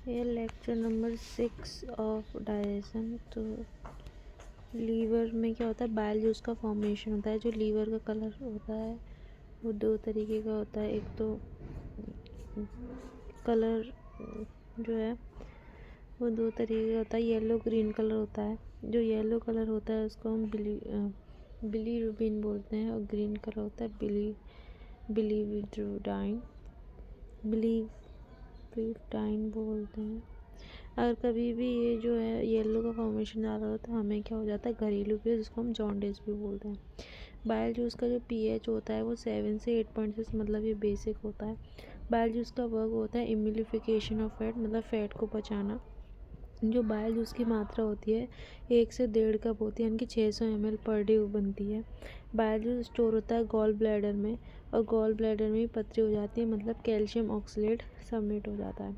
ये lecture number 6 of digestion. तो liver में क्या होता है, बाइल जूस का फॉर्मेशन होता है। जो लीवर का कलर होता है वो दो तरीके का होता है। एक तो कलर जो है वो दो तरीके का होता है, येलो ग्रीन कलर होता है। जो येलो कलर होता है उसको हम बिलीरुबिन बोलते हैं, और ग्रीन कलर होता है बिलीविरुडाइन बोलते हैं। अगर कभी भी ये जो है येलो का फॉर्मेशन आ रहा हो तो हमें क्या हो जाता है, घरेलू पीएच, जिसको हम जॉन्डिस भी बोलते हैं। बाइल जूस का जो पीएच होता है वो 7 से 8.6, मतलब ये बेसिक होता है। बाइल जूस का वर्क होता है इम्यूलिफिकेशन ऑफ फैट, मतलब फैट को पचाना। जो बाइल जूस की मात्रा होती है 1 से 1.5 कप होती है, यानी कि 600 ml पर डे बनती है। बाइल जूस स्टोर होता है गॉल ब्लैडर में, और गॉल ब्लैडर में पथरी हो जाती है, मतलब कैल्शियम ऑक्सलेट सबमिट हो जाता है।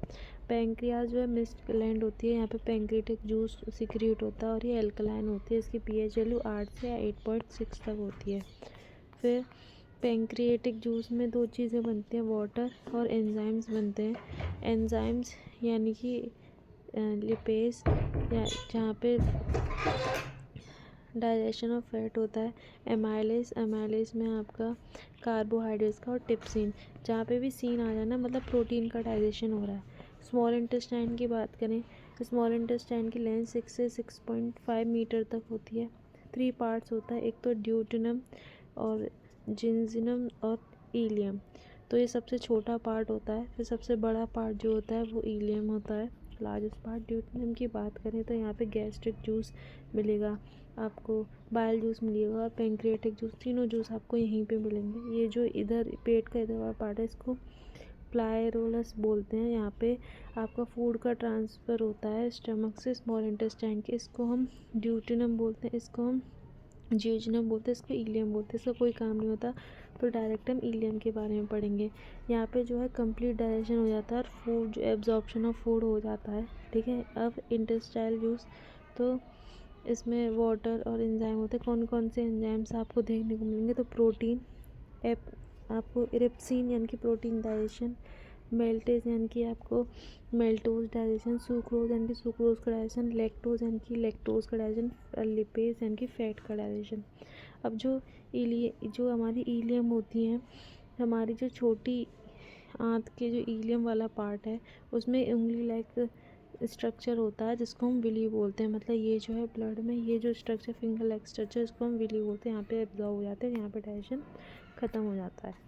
पैंक्रियाज जो है मिस्ट ग्लैंड होती है, यहाँ पे पैंक्रियाटिक जूस सिक्रिएट होता है, और ये एल्कलाइन होती है। इसकी पीएच वैल्यू 8 से 8.6 तक होती है। फिर पैंक्रियाटिक जूस में दो चीज़ें बनती हैं, वाटर और एंजाइम्स बनते हैं। एंजाइम्स यानी कि लिपेज, या जहाँ पे डाइजेशन ऑफ फैट होता है। एमाइलेज में आपका कार्बोहाइड्रेट्स का, और टिप्सिन, जहाँ पे भी सीन आ जाए ना, मतलब प्रोटीन का डाइजेशन हो रहा है। स्मॉल इंटेस्टाइन की बात करें, स्मॉल इंटेस्टाइन की लेंथ 6 से 6.5 मीटर तक होती है। 3 पार्ट्स होता है, एक तो ड्यूटेनम और जिंजिनम और इलियम। तो ये सबसे छोटा पार्ट होता है। फिर सबसे बड़ा पार्ट जो होता है वो इलियम होता है, लार्जेस्ट पार्ट। ड्यूटेनम की बात करें तो यहाँ पे गैस्ट्रिक जूस मिलेगा आपको, बाइल जूस मिलेगा और पैंक्रियाटिक जूस, तीनों जूस आपको यहीं पे मिलेंगे। ये जो इधर पेट का इधर वाला पार्ट है इसको प्लायरोलस बोलते हैं। यहाँ पे आपका फूड का ट्रांसफ़र होता है स्टमक से स्मॉल इंटेस्टाइन के, इसको हम ड्यूटेनम बोलते हैं, इसको हम जियोजेनम बोलते हैं, इसको इलियम बोलते हैं। इसका कोई काम नहीं होता, तो डायरेक्ट हम इलियम के बारे में पढ़ेंगे। यहाँ पे जो है कंप्लीट डाइजेशन हो जाता है और फूड जो एब्जॉर्प्शन ऑफ फूड हो जाता है, ठीक है। अब इंटेस्टाइल जूस, तो इसमें वाटर और एंजाइम होते हैं। कौन कौन से एंजाइम्स आपको देखने को मिलेंगे, तो प्रोटीन आपको इरिप्सिन यानी कि प्रोटीन डाइजेशन, मेल्टेज यानी कि आपको मेल्टोज डाइजेशन, सुक्रोज यानी कि सुक्रोज का डाइजेशन, लैक्टोज यानी कि लैक्टोज का डाइजेशन, लिपेज यानी कि फैट का डाइजेशन। अब जो हमारी इलियम होती हैं, हमारी जो छोटी आंत के जो इलियम वाला पार्ट है उसमें उंगली लाइक स्ट्रक्चर होता है, जिसको हम विली बोलते हैं। मतलब ये जो है ब्लड में ये जो स्ट्रक्चर फिंगर लाइक स्ट्रक्चर, इसको हम विली बोलते हैं। यहाँ पे एब्जॉर्ब हो जाते हैं, यहाँ पे डाइजेशन ख़त्म हो जाता है।